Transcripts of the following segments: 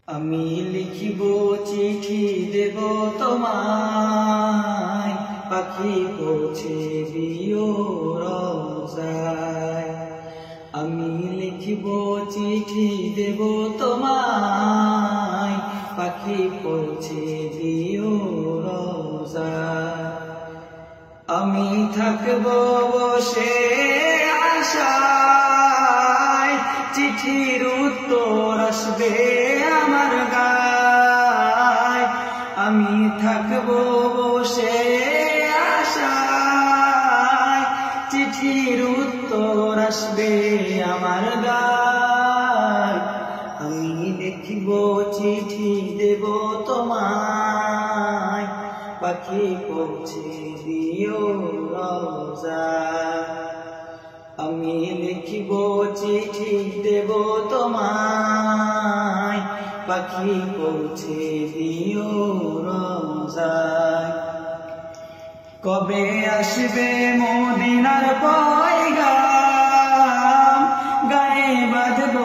আমি লিখিব চিঠি দেব তোমায়, পাখি পৌঁছে দিও রওজায়। আমি লিখিব চিঠি দেব তোমায়, পাখি পৌঁছে দিও রওজায়। আমি থাকব বসে আশায়, চিঠির উত্তর আসবে আমার গায়। আমি থাকব বসে আশায়, চিঠির উত্তর আসবে আমার গায়। আমি লিখিব চিঠি দেব তোমায়, পাখি পৌঁছে দিও রওজায়। আমি লিখিব চিঠি দেব তোমায়, পাখি পৌঁছে দিও রওজায়। কবে আসবে মদিনার পয়গাম, গায়ে বাঁধব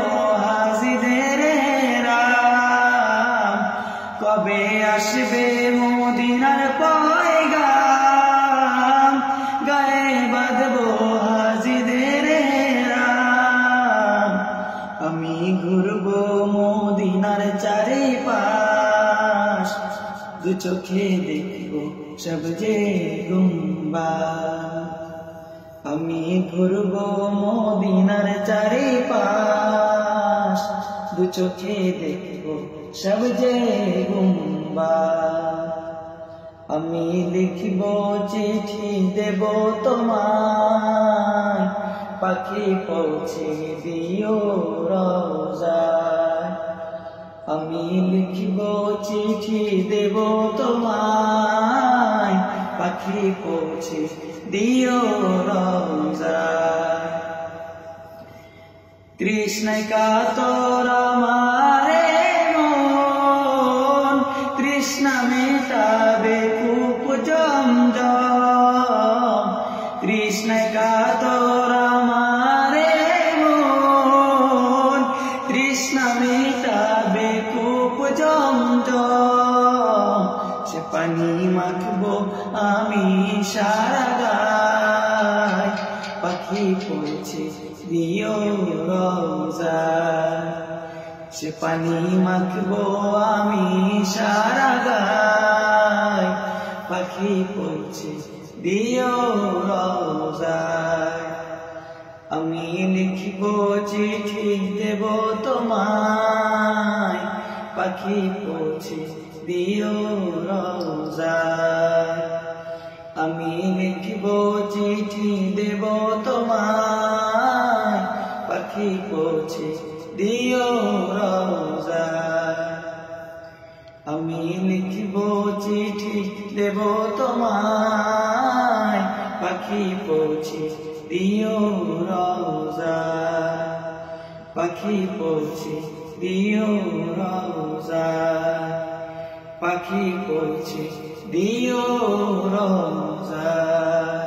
হাজিদের রাম। কবে আসবে মদিনার পয়গাম, গায়ে বাঁধব হাজিদের রাম। আমি ঘুরব মদিনার চারিপাশ, দু চোখে দেখব সব যে গুম্বা। আমি ঘুরব মদিনার চারিপাশ, দু চোখে দেখব সব যে গুম্বা। আমি লিখিব চিঠি দেব তোমায়, পাখি পৌঁছে দিও রওজায়। আমি লিখিব চিঠি দেব তোমায়, পাখি পৌঁছে দিও রওজায়। তৃষ্ণায় কাতর আমারে মন, তৃষ্ণা মেটাবে কূপ জমজম। তৃষ্ণায় কাতর আমারে মন, তৃষ্ণা মেটাবে কূপ জমজম। সে পানি মাখবো আমি সারা গায়, পাখি পৌঁছে দিও রওজায়। সে পানি মাখবো আমি সারা গায়, পাখি পৌঁছে দিও রওজায়। আমি লিখিব চিঠি দেব তোমায়, পাখি পৌঁছে দিও রওজায়। আমি লিখিব চিঠি দেব তোমায়, পাখি পৌঁছে দিও রওজায়। আমি লিখিব চিঠি দেব তোমায়, পাখি পৌঁছে দিও রওজায়। পাখি পৌঁছে দিও রওজায়, পাখি পৌঁছে দিও রওজায়।